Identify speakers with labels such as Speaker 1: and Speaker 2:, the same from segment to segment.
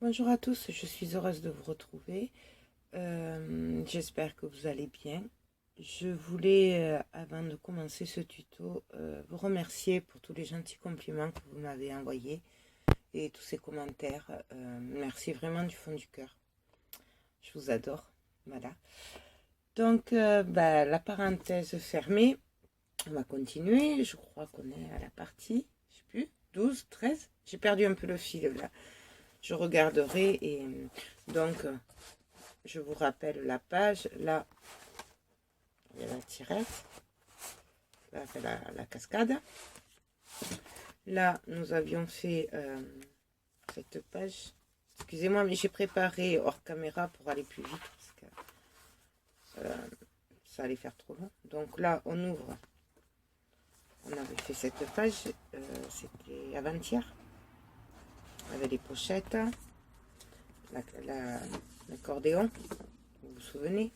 Speaker 1: Bonjour à tous, je suis heureuse de vous retrouver. J'espère que vous allez bien. Je voulais, avant de commencer ce tuto, vous remercier pour tous les gentils compliments que vous m'avez envoyés et tous ces commentaires. Merci vraiment du fond du cœur. Je vous adore. Voilà. Donc, la parenthèse fermée, on va continuer. Je crois qu'on est à la partie, je sais plus, 12, 13. J'ai perdu un peu le fil là. Je regarderai et donc je vous rappelle la page. Là, il y a la tirette. Là, c'est la cascade. Là, nous avions fait cette page. Excusez-moi, mais j'ai préparé hors caméra pour aller plus vite parce que ça allait faire trop long. Donc là, on ouvre. On avait fait cette page. C'était avant-hier. Avec les pochettes. L'accordéon. Vous vous souvenez?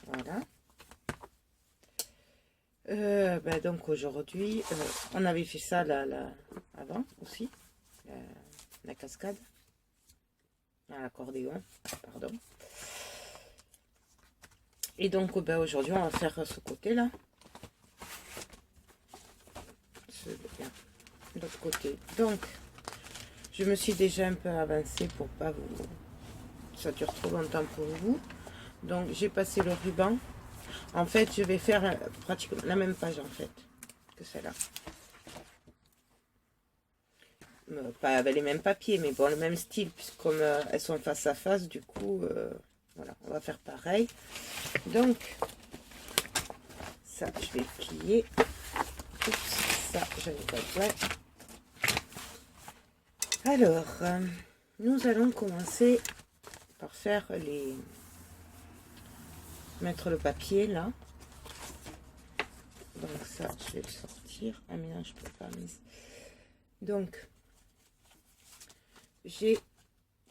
Speaker 1: Voilà. Donc aujourd'hui, on avait fait ça avant aussi, la cascade, l'accordéon, pardon. Et donc aujourd'hui, on va faire ce côté-là, l'autre côté. Donc, je me suis déjà un peu avancée pour pas vous, ça dure trop longtemps pour vous. Donc j'ai passé le ruban. En fait, je vais faire pratiquement la même page en fait que celle-là. Pas avec les mêmes papiers, mais bon, le même style, puisque comme elles sont face à face, du coup, voilà, on va faire pareil. Donc, ça, je vais plier. Oups, ça, je n'ai pas besoin. Alors, nous allons commencer par faire mettre le papier là. Donc ça, je vais le sortir. Ah mais non, je peux pas. Donc, j'ai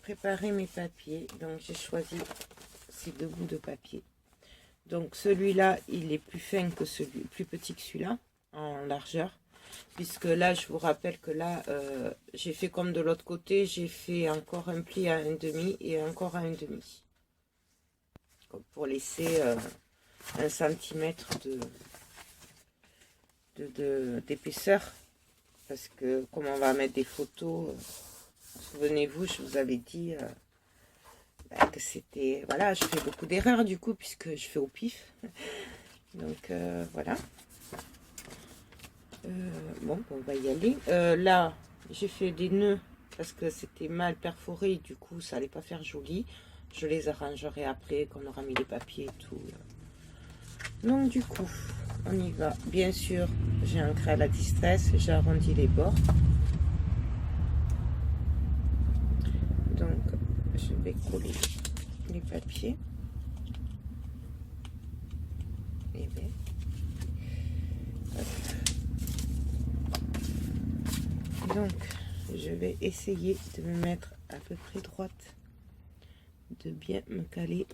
Speaker 1: préparé mes papiers. Donc, j'ai choisi ces deux bouts de papier. Donc, celui-là, il est plus fin que celui, plus petit que celui-là, en largeur. Puisque là, je vous rappelle que là, j'ai fait comme de l'autre côté. J'ai fait encore un pli à 1,5 et encore à 1,5. Pour laisser 1 centimètre d'épaisseur. Parce que comme on va mettre des photos, souvenez-vous, je vous avais dit que c'était... Voilà, je fais beaucoup d'erreurs du coup, puisque je fais au pif. Donc voilà. Bon, on va y aller. Là, j'ai fait des nœuds parce que c'était mal perforé. Du coup, ça allait pas faire joli. Je les arrangerai après, quand on aura mis les papiers et tout. Donc du coup, on y va. Bien sûr, j'ai ancré à la distress. J'ai arrondi les bords. Donc, je vais coller les papiers. Et bien, donc, je vais essayer de me mettre à peu près droite, de bien me caler.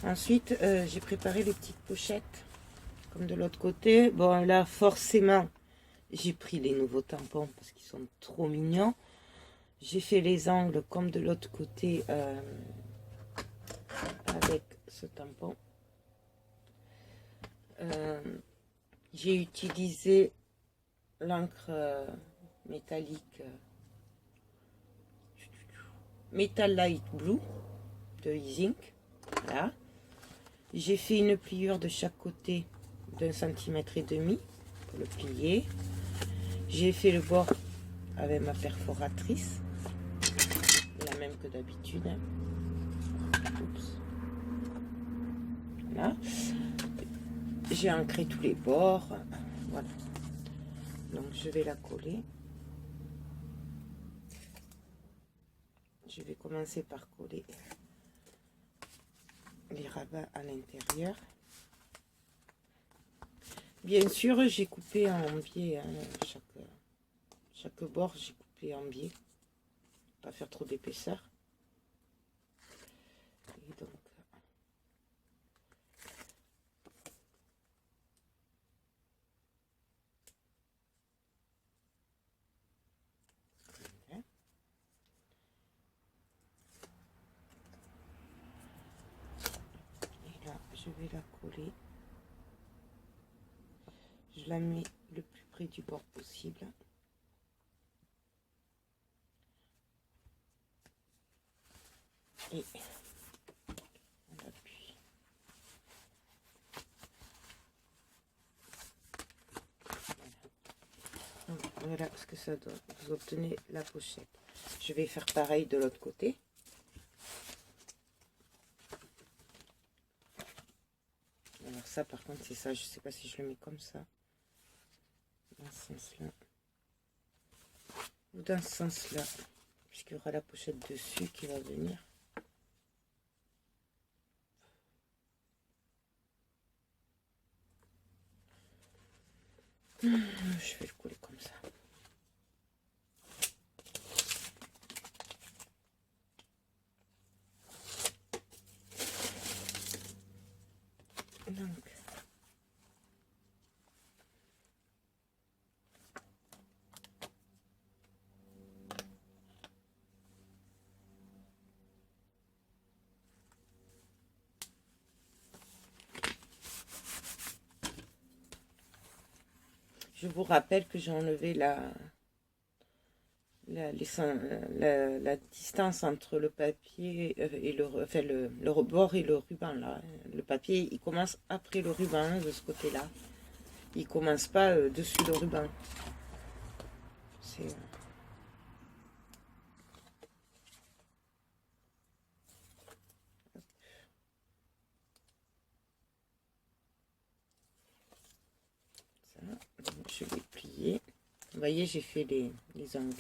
Speaker 1: Ensuite, j'ai préparé les petites pochettes, comme de l'autre côté. Bon, là, forcément, j'ai pris les nouveaux tampons parce qu'ils sont trop mignons. J'ai fait les angles comme de l'autre côté avec ce tampon. J'ai utilisé l'encre métallique Metal Light Blue de Ink. Voilà. J'ai fait une pliure de chaque côté d'1,5 cm pour le plier. J'ai fait le bord avec ma perforatrice, la même que d'habitude. Voilà. J'ai ancré tous les bords. Voilà. Donc je vais la coller. Je vais commencer par coller les rabats à l'intérieur. Bien sûr, j'ai coupé en biais, hein, chaque bord, j'ai coupé en biais, pas faire trop d'épaisseur. Et donc, vais la coller. Je la mets le plus près du bord possible. Et on appuie. Donc, voilà ce que ça donne. Vous obtenez la pochette. Je vais faire pareil de l'autre côté. Alors ça par contre c'est ça, je sais pas si je le mets comme ça. Dans ce sens-là. Ou dans ce sens-là. Puisqu'il y aura la pochette dessus qui va venir. Je vais le coller comme ça. Donc, je vous rappelle que j'ai enlevé la distance entre le papier et le rebord et le ruban là. Le papier il commence après le ruban de ce côté là. Il commence pas dessus le ruban. C'est ça. Donc, je vais plier. Vous voyez, j'ai fait les angles.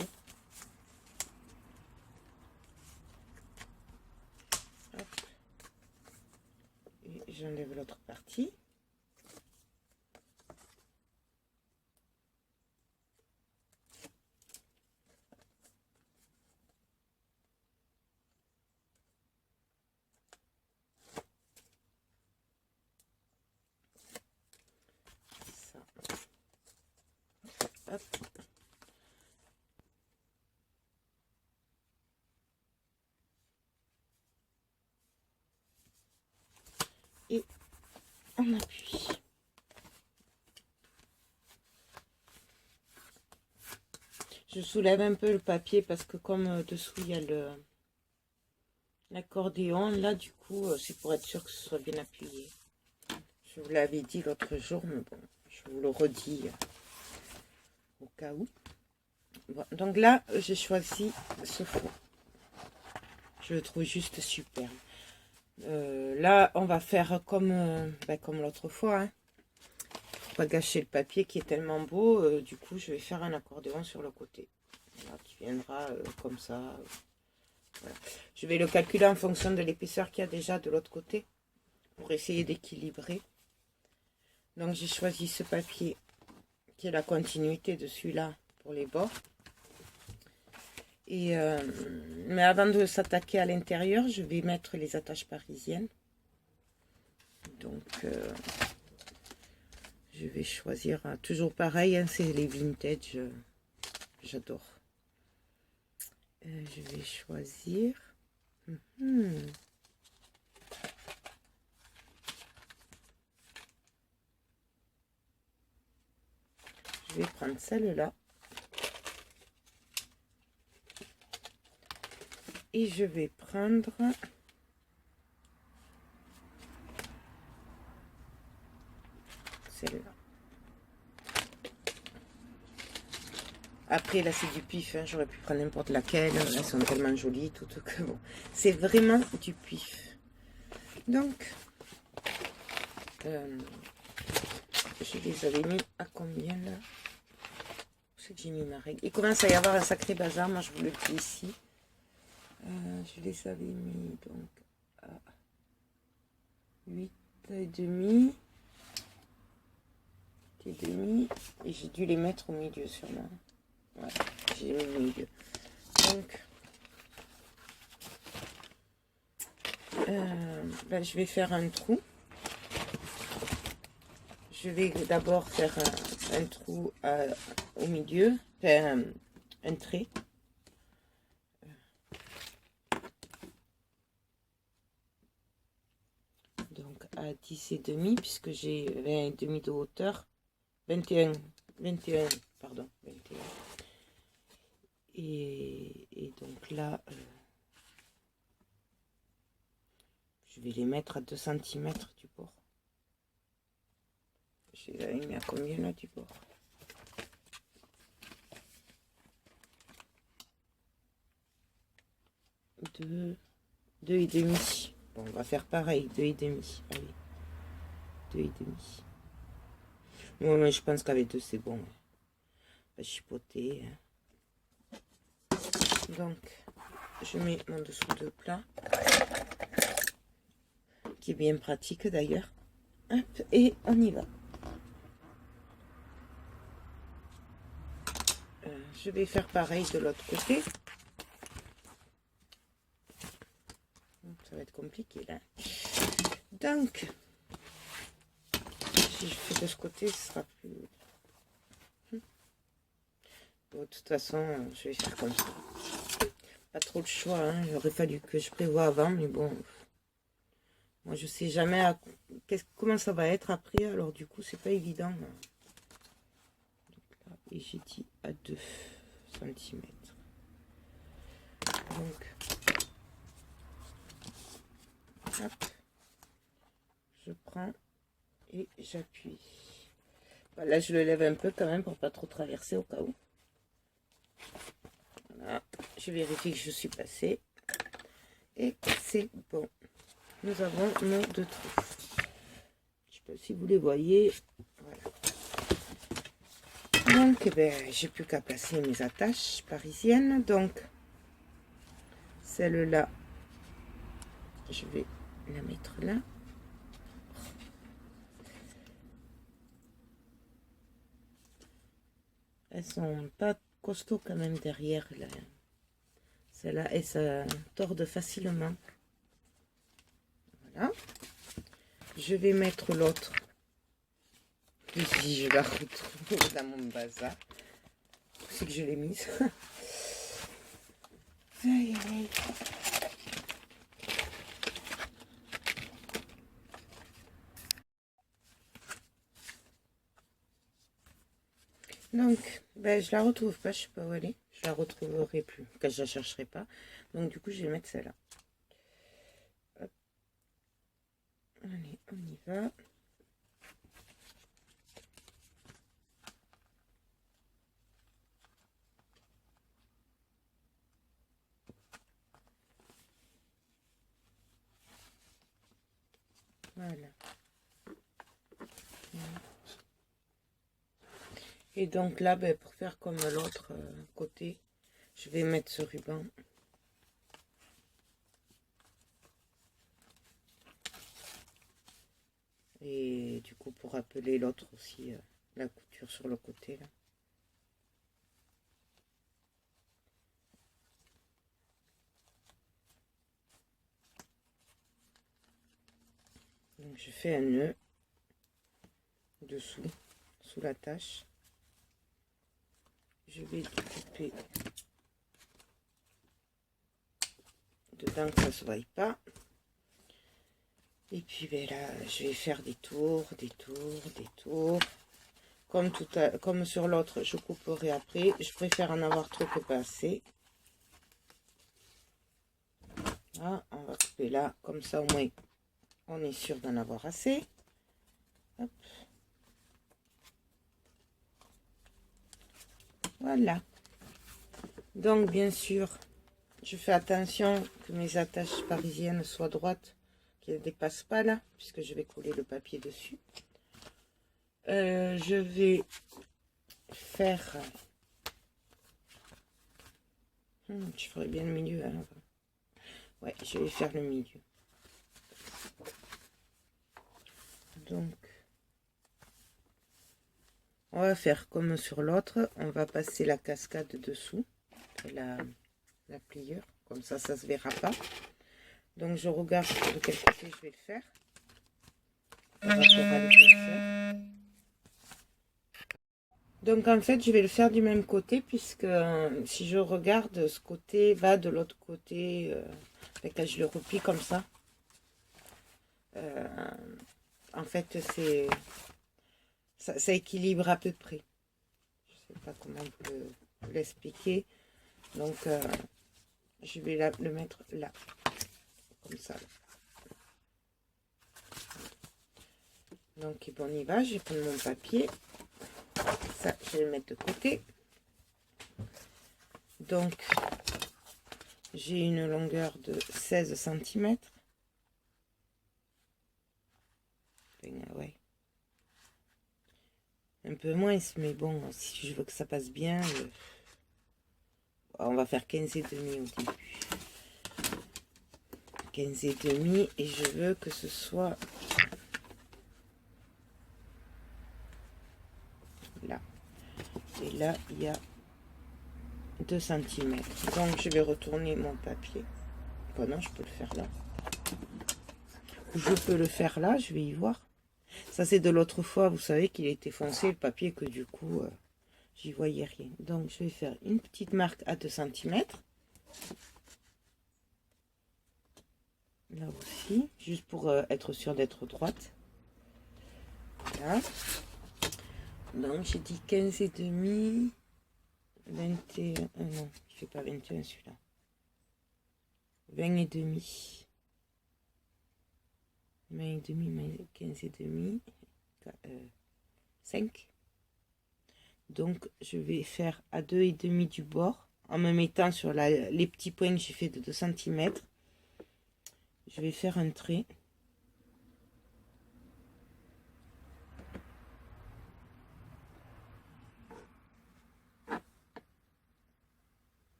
Speaker 1: Hop. Et j'enlève l'autre partie. Ça. Hop. Et on appuie. Je soulève un peu le papier parce que comme dessous il y a l'accordéon, là du coup c'est pour être sûr que ce soit bien appuyé. Je vous l'avais dit l'autre jour, mais bon, je vous le redis au cas où. Bon, donc là j'ai choisi ce faux. Je le trouve juste superbe. Là on va faire comme l'autre fois, hein. Pas gâcher le papier qui est tellement beau, du coup je vais faire un accordéon sur le côté, voilà, qui viendra comme ça, voilà. Je vais le calculer en fonction de l'épaisseur qu'il y a déjà de l'autre côté pour essayer d'équilibrer. Donc j'ai choisi ce papier qui est la continuité de celui-là pour les bords. Et mais avant de s'attaquer à l'intérieur, je vais mettre les attaches parisiennes. Donc je vais choisir toujours pareil, hein, c'est les vintage, j'adore. Je vais choisir je vais prendre celle-là et je vais prendre celle-là. Après là c'est du pif, hein. J'aurais pu prendre n'importe laquelle, elles sont tellement jolies toutes que bon, c'est vraiment du pif. Donc je les avais mis à combien là? C'est que j'ai mis ma règle. Il commence à y avoir un sacré bazar, moi je vous le dis ici. Je les avais mis donc à 8,5 et j'ai dû les mettre au milieu sûrement. Voilà, j'ai mis au milieu. Donc je vais faire un trou. Je vais d'abord faire un trou au milieu, faire un trait. Donc donc à 10 et demi, puisque j'ai 20 et demi de hauteur, 21, pardon, 21. Et donc là, je vais les mettre à 2 cm du bord. Je les avais mis à combien là du bord? 2 et demi. Bon, on va faire pareil, 2 et demi. Allez, 2 et demi. Moi, mais je pense qu'avec 2 c'est bon. On va chipoter. Donc, je mets mon dessous de plat, qui est bien pratique d'ailleurs. Hop, et on y va. Je vais faire pareil de l'autre côté. Ça va être compliqué là. Donc, si je fais de ce côté, ce sera plus... Bon, de toute façon, je vais faire comme ça. Pas trop de choix, hein. Il aurait fallu que je prévoie avant, mais bon. Moi, je sais jamais comment ça va être après, alors du coup, c'est pas évident. Et j'ai dit à 2 cm. Donc, hop, je prends et j'appuie. Voilà, je le lève un peu quand même pour pas trop traverser au cas où. Voilà, je vérifie que je suis passée. Et c'est bon. Nous avons nos 2 trous. Je sais pas si vous les voyez. Voilà. Donc, eh ben, j'ai plus qu'à placer mes attaches parisiennes. Donc, celle-là, je vais la mettre là. Elles sont pas costauds quand même derrière. Celle-là, et ça torde facilement. Voilà. Je vais mettre l'autre. Ici, je la retrouve dans mon bazar. C'est que je l'ai mise. Aïe, aïe. Donc, ben, je la retrouve pas, je sais pas où elle est. Je la retrouverai plus, quand je la chercherai pas. Donc, du coup, je vais mettre celle-là. Allez, on y va. Voilà. Et donc là, ben, pour faire comme l'autre côté, je vais mettre ce ruban. Et du coup, pour appeler l'autre aussi, la couture sur le côté, là. Donc, je fais un nœud dessous, sous la tâche. Je vais découper dedans que ça ne se voie pas. Et puis ben là, je vais faire des tours, des tours, des tours. Comme sur l'autre, je couperai après. Je préfère en avoir trop que pas assez. Là, on va couper là, comme ça au moins on est sûr d'en avoir assez. Hop. Voilà. Donc bien sûr, je fais attention que mes attaches parisiennes soient droites, qu'elles ne dépassent pas là, puisque je vais coller le papier dessus. Je vais faire... je ferai bien le milieu. Hein. Ouais, je vais faire le milieu. Donc, on va faire comme sur l'autre. On va passer la cascade dessous, la pliure. Comme ça se verra pas. Donc, je regarde de quel côté je vais le faire. Par rapport à l'épaisseur. Donc, en fait, je vais le faire du même côté, puisque si je regarde, ce côté va de l'autre côté. Quand je le replie comme ça. En fait, ça équilibre à peu près. Je sais pas comment vous l'expliquer. Donc, je vais le mettre là, comme ça. Donc, bon, on y va. Je vais prendre mon papier. Ça, je vais le mettre de côté. Donc, j'ai une longueur de 16 cm. Ouais. Un peu moins, mais bon, si je veux que ça passe bien, on va faire 15,5 au début. 15,5 et je veux que ce soit là. Et là, il y a 2 cm. Donc, je vais retourner mon papier. Bon, non, je peux le faire là. Je peux le faire là, je vais y voir. Ça, c'est de l'autre fois, vous savez qu'il était foncé, le papier, que du coup, j'y voyais rien. Donc, je vais faire une petite marque à 2 cm. Là aussi, juste pour être sûr d'être droite. Là. Donc, j'ai dit 15,5. 21, non, il fait pas 21 celui-là. 20,5. 20,5, 15,5. 5. Donc, je vais faire à 2,5 du bord en me mettant sur les petits points que j'ai fait de 2 cm. Je vais faire un trait.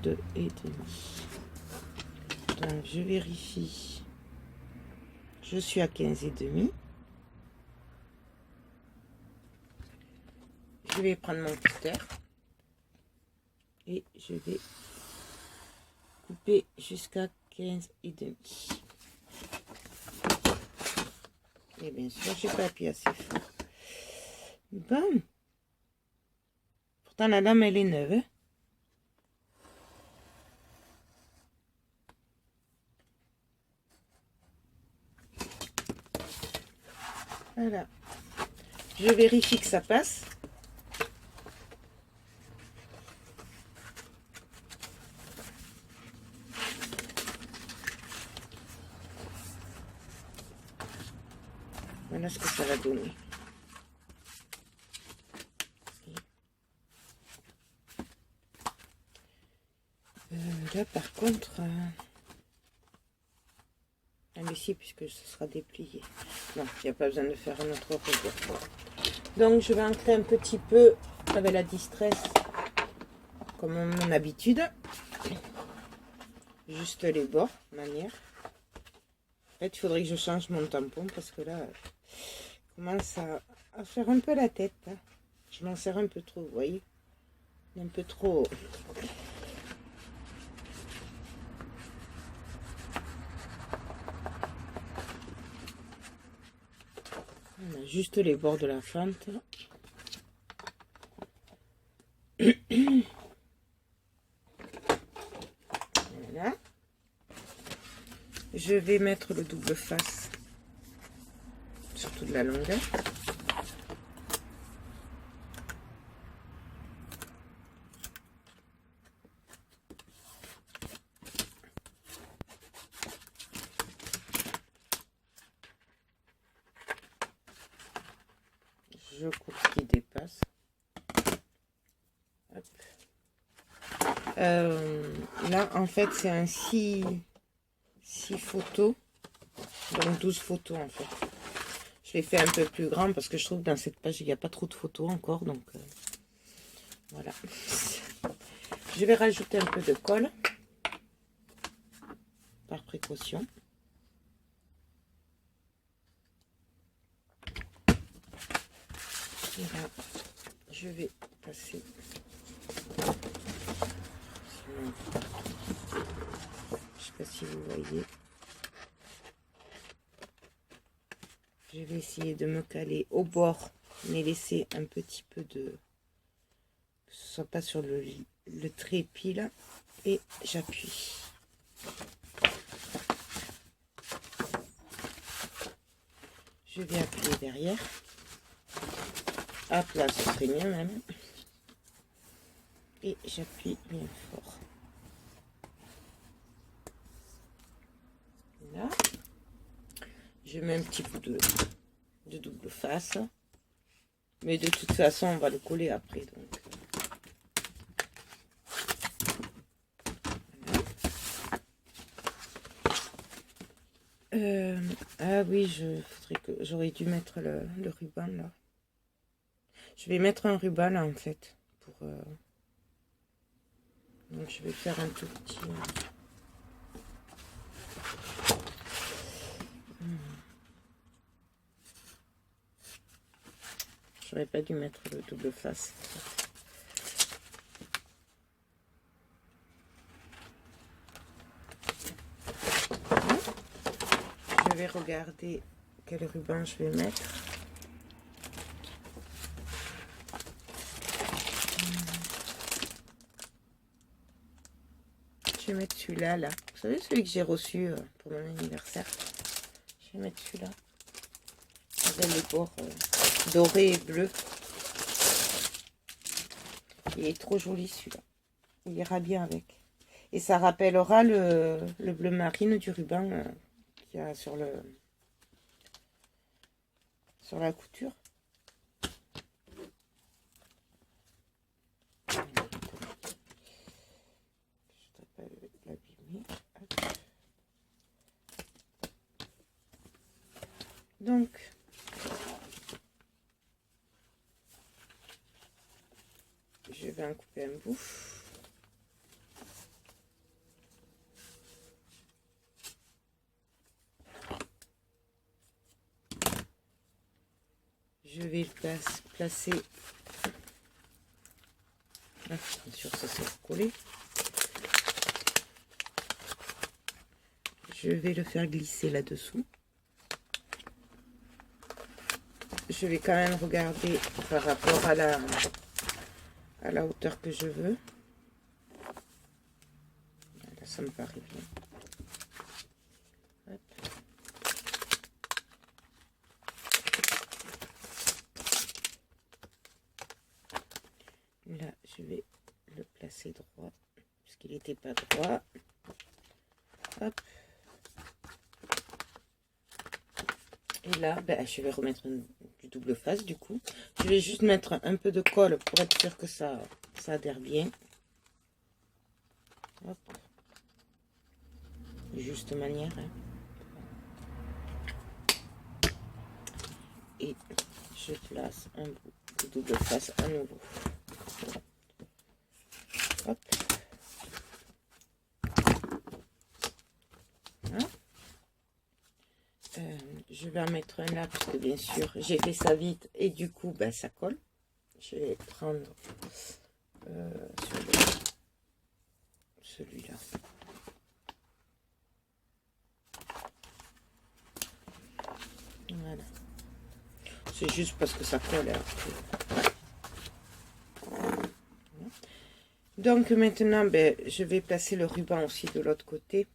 Speaker 1: De 2,5. Donc, je vérifie. Je suis à 15,5. Je vais prendre mon cutter et je vais couper jusqu'à 15,5. Et bien sûr, j'ai pas appuyé assez fort. Bon. Pourtant, la lame, elle est neuve. Hein? Voilà. Je vérifie que ça passe. Voilà ce que ça va donner. Là, par contre, ici, puisque ce sera déplié. Non, il n'y a pas besoin de faire un autre rebord. Donc, je vais ancrer un petit peu avec la distress, comme mon habitude. Juste les bords, manière. En fait, il faudrait que je change mon tampon parce que là, je commence à faire un peu la tête. Hein. Je m'en sers un peu trop, vous voyez. Un peu trop. Voilà, juste les bords de la fente. Voilà. Je vais mettre le double face sur toute la longueur. Je coupe ce qui dépasse. Hop. Là, en fait, c'est un 6 photos. Donc 12 photos, en fait. Je l'ai fait un peu plus grand parce que je trouve que dans cette page, il n'y a pas trop de photos encore. Donc, voilà. Je vais rajouter un peu de colle. Par précaution. Et là, je vais passer. Je sais pas si vous voyez. Je vais essayer de me caler au bord, mais laisser un petit peu de... que ce soit pas sur le trait pile et j'appuie. Je vais appuyer derrière. À plat, ce serait mieux même. Et j'appuie bien fort. Là. Je mets un petit peu de double face. Mais de toute façon, on va le coller après. Donc. Voilà. Ah oui, j'aurais dû mettre le ruban là. Je vais mettre un ruban là en fait. Donc je vais faire un tout petit... J'aurais pas dû mettre le double face. Je vais regarder quel ruban je vais mettre. Je vais mettre celui-là, là. Vous savez, celui que j'ai reçu pour mon anniversaire. Je vais mettre celui-là. Avec les bords dorés et bleus. Il est trop joli, celui-là. Il ira bien avec. Et ça rappellera le bleu marine du ruban qu'il y a sur la couture. Donc, je vais en couper un bout. Je vais le placer. Ah, bien sûr, ça s'est collé. Je vais le faire glisser là-dessous. Je vais quand même regarder par rapport à la hauteur que je veux. Là, ça me paraît bien. Hop. Là, je vais le placer droit, puisqu'il n'était pas droit. Hop. Et là, ben, je vais remettre du double face du coup. Je vais juste mettre un peu de colle pour être sûr que ça adhère bien. Hop. Juste manière. Hein. Et je place un bout de double face à nouveau. Hop. Voilà. Je vais en mettre un là, parce que bien sûr, j'ai fait ça vite et du coup, ben, ça colle. Je vais prendre celui-là. Voilà. C'est juste parce que ça colle. Donc maintenant, ben, je vais placer le ruban aussi de l'autre côté.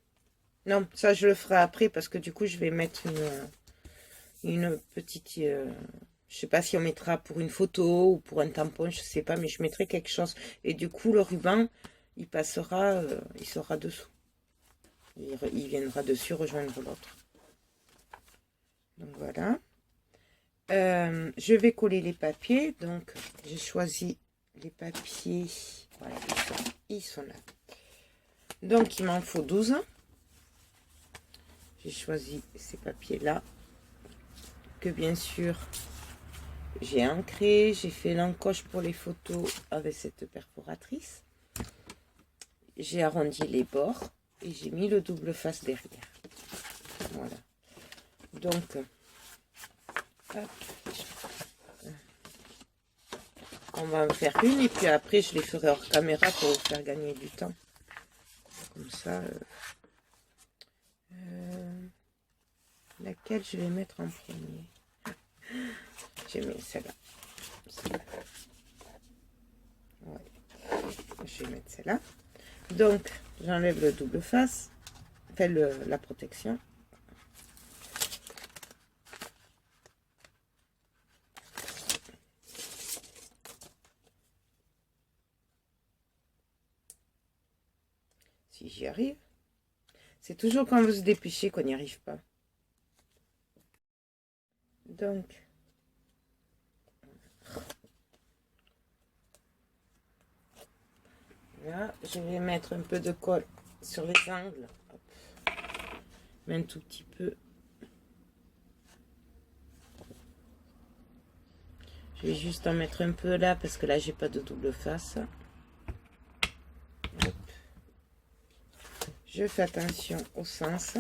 Speaker 1: Non, ça je le ferai après parce que du coup, je vais mettre une petite... je sais pas si on mettra pour une photo ou pour un tampon, je sais pas, mais je mettrai quelque chose. Et du coup, le ruban, il passera, il sera dessous. Il viendra dessus rejoindre l'autre. Donc voilà. Je vais coller les papiers. Donc, j'ai choisi les papiers. Voilà, ils sont là. Donc, il m'en faut 12. J'ai choisi ces papiers-là. Que bien sûr, j'ai ancré. J'ai fait l'encoche pour les photos avec cette perforatrice. J'ai arrondi les bords. Et j'ai mis le double face derrière. Voilà. Donc, hop. On va en faire une et puis après je les ferai hors caméra pour vous faire gagner du temps. Comme ça. Laquelle je vais mettre en premier? J'ai mis celle-là. Ouais. Je vais mettre celle-là. Donc, j'enlève le double face, enfin la protection. Si j'y arrive. C'est toujours quand vous se dépêchez qu'on n'y arrive pas. Donc, là, je vais mettre un peu de colle sur les angles. Hop. Mais un tout petit peu. Je vais juste en mettre un peu là parce que là, j'ai pas de double face. Hop. Je fais attention au sens.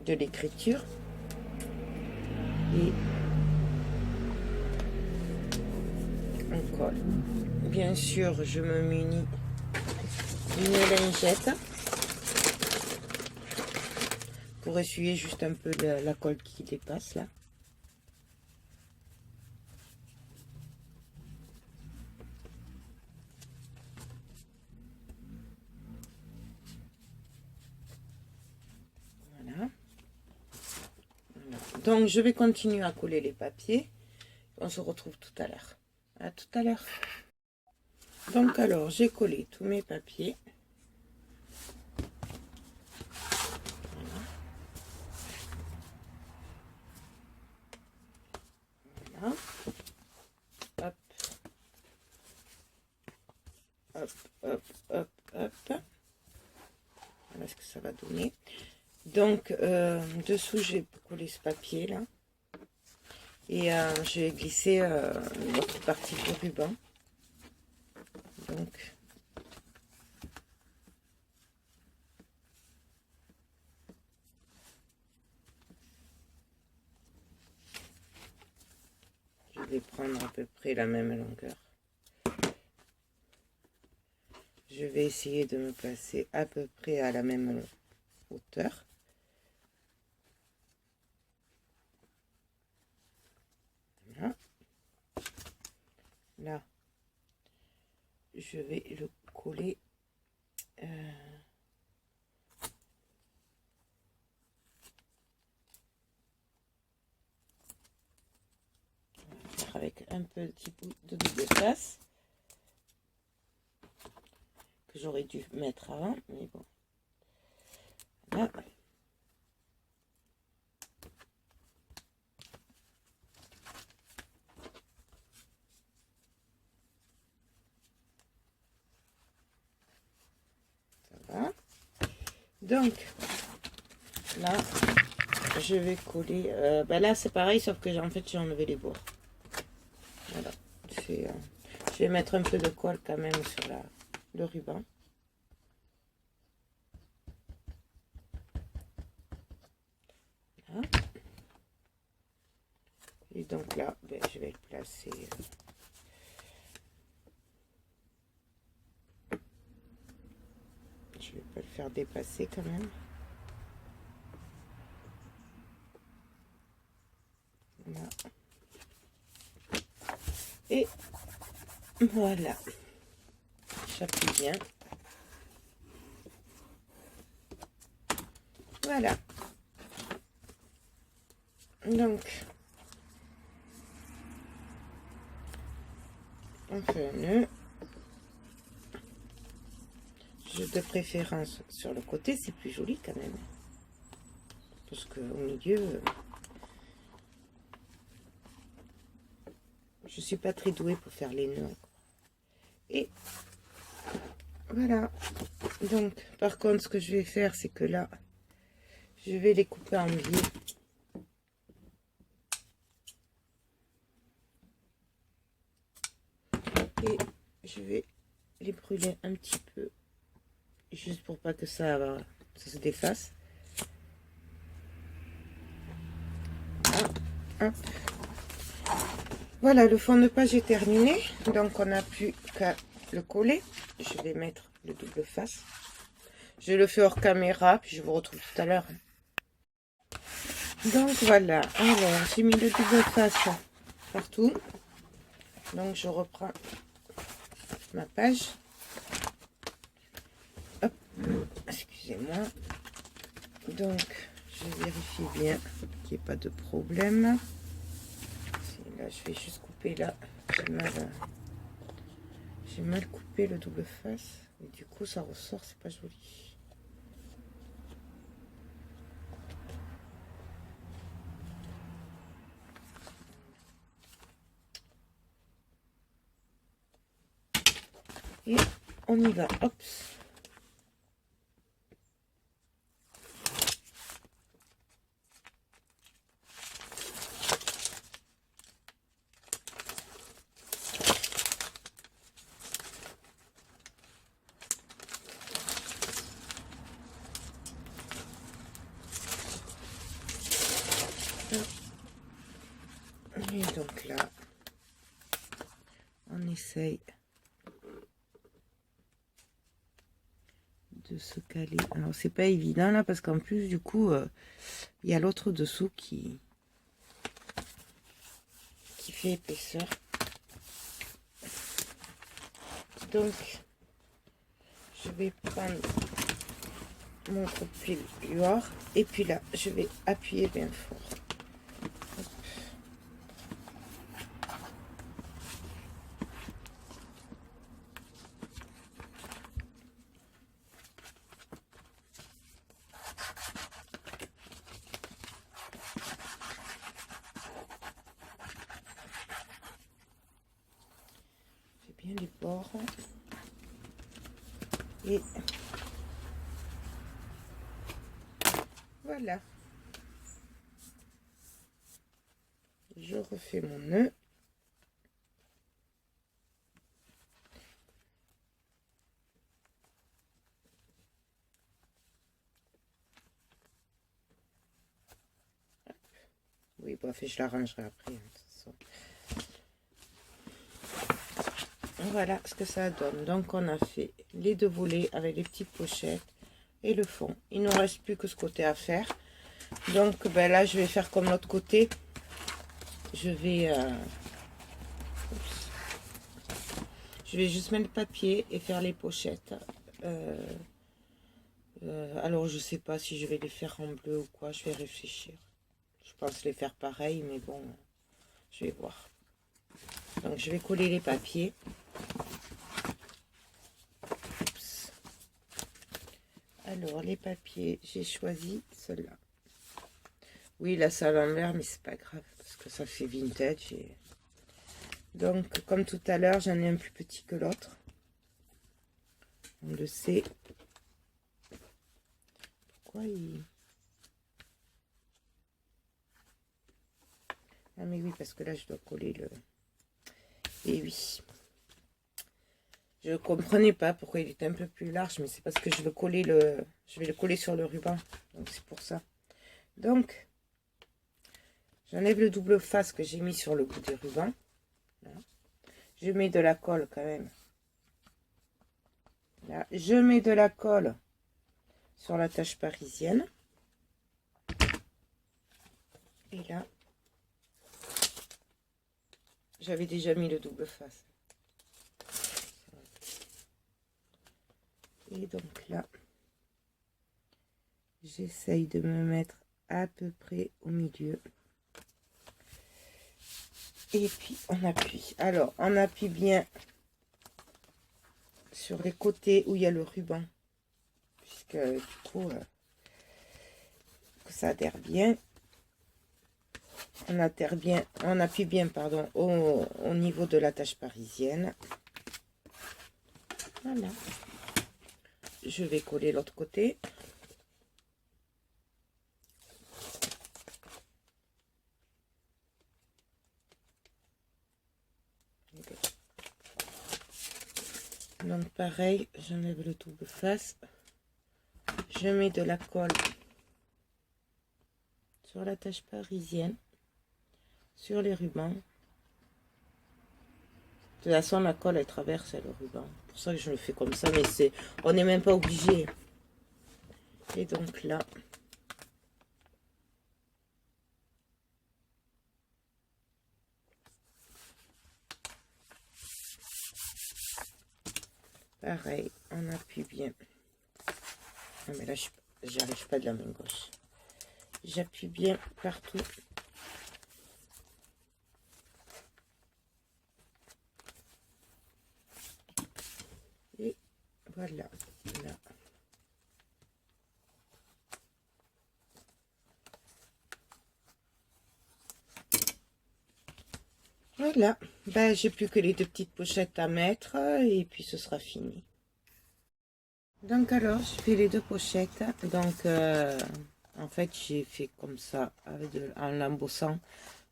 Speaker 1: De l'écriture. Et on colle. Bien sûr, je me munis d'une lingette pour essuyer juste un peu la colle qui dépasse là. Voilà. Donc je vais continuer à coller les papiers. On se retrouve tout à l'heure. À tout à l'heure. Donc alors j'ai collé tous mes papiers. Voilà. Hop. Hop, hop, hop, hop. Voilà ce que ça va donner. Donc dessous j'ai collé ce papier là. Et je vais glisser l'autre partie du ruban. Donc, je vais prendre à peu près la même longueur. Je vais essayer de me placer à peu près à la même hauteur. Voilà. Là, je vais le coller. Avec un petit bout de double face que j'aurais dû mettre avant, mais bon. Là. Ça va. Donc là, je vais coller. Là, c'est pareil, sauf que en fait, j'ai enlevé les bords. Voilà. Je vais mettre un peu de colle quand même sur le ruban. Voilà. Et donc là, je vais le placer. Je vais pas le faire dépasser quand même. Voilà. Et voilà. J'appuie bien. Voilà. Donc, on fait un nœud. De préférence sur le côté, c'est plus joli quand même. Parce que au milieu, je suis pas très douée pour faire les nœuds. Et voilà. Donc, par contre, ce que je vais faire, c'est que là, je vais les couper en biais. Et je vais les brûler un petit peu. Juste pour pas que ça se défasse. Ah, hop. Voilà, le fond de page est terminé. Donc, on n'a plus qu'à le coller. Je vais mettre le double face. Je le fais hors caméra, puis je vous retrouve tout à l'heure. Donc, voilà. Alors, j'ai mis le double face partout. Donc je reprends ma page. Hop, excusez-moi. Donc je vérifie bien qu'il n'y ait pas de problème. Là je vais juste couper là. J'ai mal coupé le double face. Et du coup ça ressort, c'est pas joli. Et on y va, hop. Et donc là, on essaye de se caler. Alors c'est pas évident là parce qu'en plus du coup il y a l'autre dessous qui fait épaisseur. Donc je vais prendre mon coupe-pliure et puis là je vais appuyer bien fort. Hop. Bien les bords et voilà, je refais mon nœud. Oui, bref, je l'arrangerai après, hein, de toute façon. Voilà ce que ça donne. Donc on a fait les deux volets avec les petites pochettes et le fond. Il ne nous reste plus que ce côté à faire. Donc ben là je vais faire comme l'autre côté. Je vais juste mettre le papier et faire les pochettes. Alors je sais pas si je vais les faire en bleu ou quoi, je vais réfléchir. Je pense les faire pareil, mais bon, je vais voir. Donc je vais coller les papiers. Oups. Alors les papiers, j'ai choisi ceux-là. Oui, là c'est à l'envers, mais c'est pas grave parce que ça fait vintage. Et... donc comme tout à l'heure, j'en ai un plus petit que l'autre. On le sait. Pourquoi il... ah mais oui, parce que là je dois coller le... et oui. Je ne comprenais pas pourquoi il était un peu plus large, mais c'est parce que je vais le coller sur le ruban. Donc c'est pour ça. Donc, j'enlève le double face que j'ai mis sur le bout du ruban. Là. Je mets de la colle quand même. Là, je mets de la colle sur la tache parisienne. Et là, j'avais déjà mis le double face. Et donc là, j'essaye de me mettre à peu près au milieu. Et puis on appuie. Alors, on appuie bien sur les côtés où il y a le ruban. Puisque du coup, ça adhère bien. On appuie bien, pardon, au niveau de la tache parisienne. Voilà. Je vais coller l'autre côté. Donc pareil, j'enlève le double face. Je mets de la colle sur la tache parisienne, sur les rubans. De toute façon, la colle elle traverse le ruban. C'est pour ça que je le fais comme ça, mais on n'est même pas obligé. Et donc là, Pareil, on appuie bien. Non mais là, j'arrive pas de la main gauche. J'appuie bien partout. Et voilà. Là. Voilà. Ben, j'ai plus que les deux petites pochettes à mettre et puis ce sera fini. Donc alors, je fais les deux pochettes. Donc, en fait, j'ai fait comme ça, en l'embossant.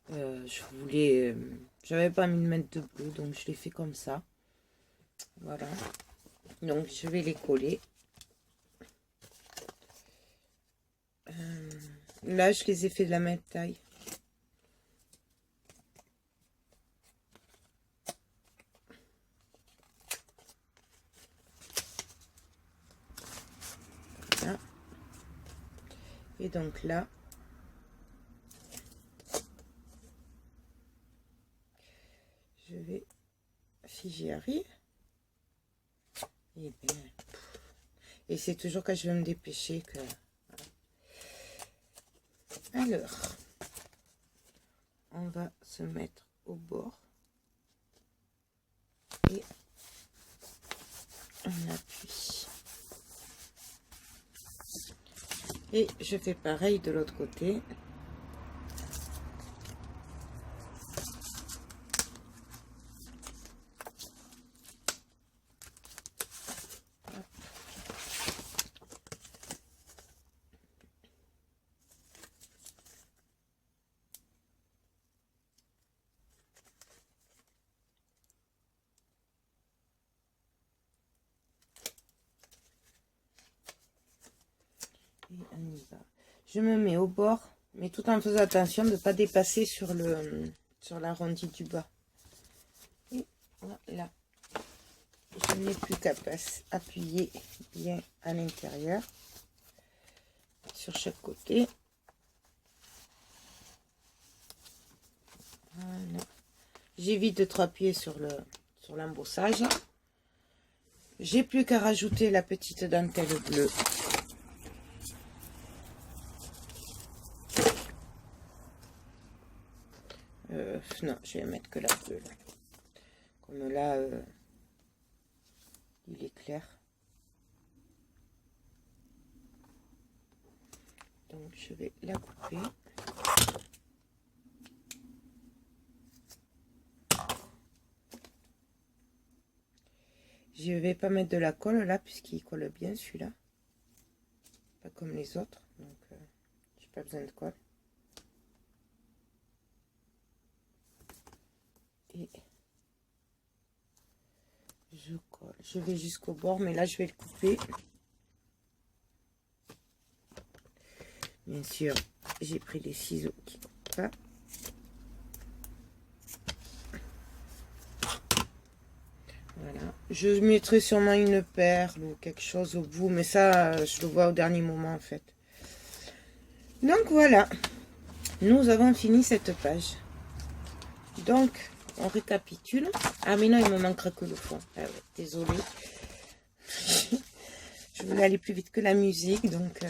Speaker 1: J'avais pas envie de mettre de bleu, donc je l'ai fait comme ça. Voilà. Donc, je vais les coller. Là, je les ai fait de la même taille. Voilà. Et donc là, je vais, si j'y arrive, et bien, et c'est toujours quand je vais me dépêcher que... Alors, on va se mettre au bord et on appuie. Et je fais pareil de l'autre côté. Et on y va. Je me mets au bord, mais tout en faisant attention de ne pas dépasser sur l'arrondi du bas. Et voilà. Je n'ai plus qu'à appuyer bien à l'intérieur, sur chaque côté. Voilà. J'évite de trop appuyer sur l'embossage. J'ai plus qu'à rajouter la petite dentelle bleue. Non, je vais mettre que la bleue. Là. Comme là, il est clair. Donc, je vais la couper. Je vais pas mettre de la colle là, puisqu'il colle bien celui-là. Pas comme les autres. Donc, j'ai pas besoin de colle. Et je colle. Je vais jusqu'au bord, mais là, je vais le couper. Bien sûr, j'ai pris des ciseaux qui ne coupent pas. Voilà. Je mettrai sûrement une perle ou quelque chose au bout, mais ça, je le vois au dernier moment en fait. Donc voilà, nous avons fini cette page. Donc, on récapitule. Ah mais non, il me manquera que le fond. Ah ouais, désolée. Je voulais aller plus vite que la musique, donc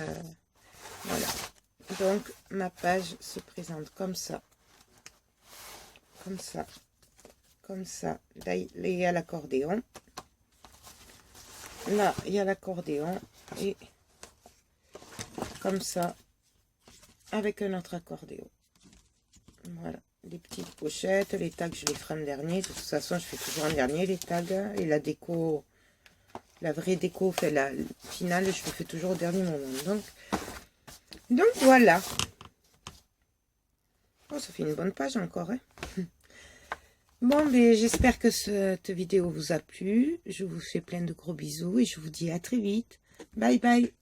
Speaker 1: voilà. Donc, ma page se présente comme ça. Comme ça. Comme ça. Là, il y a l'accordéon. Là, il y a l'accordéon. Et comme ça, avec un autre accordéon. Voilà. Les petites pochettes, les tags, je les ferai en dernier. De toute façon, je fais toujours en dernier les tags. Et la déco, la vraie déco, fait la finale, je le fais toujours au dernier moment. Donc voilà. Oh, ça fait une bonne page encore. Hein. Bon, mais j'espère que cette vidéo vous a plu. Je vous fais plein de gros bisous et je vous dis à très vite. Bye bye.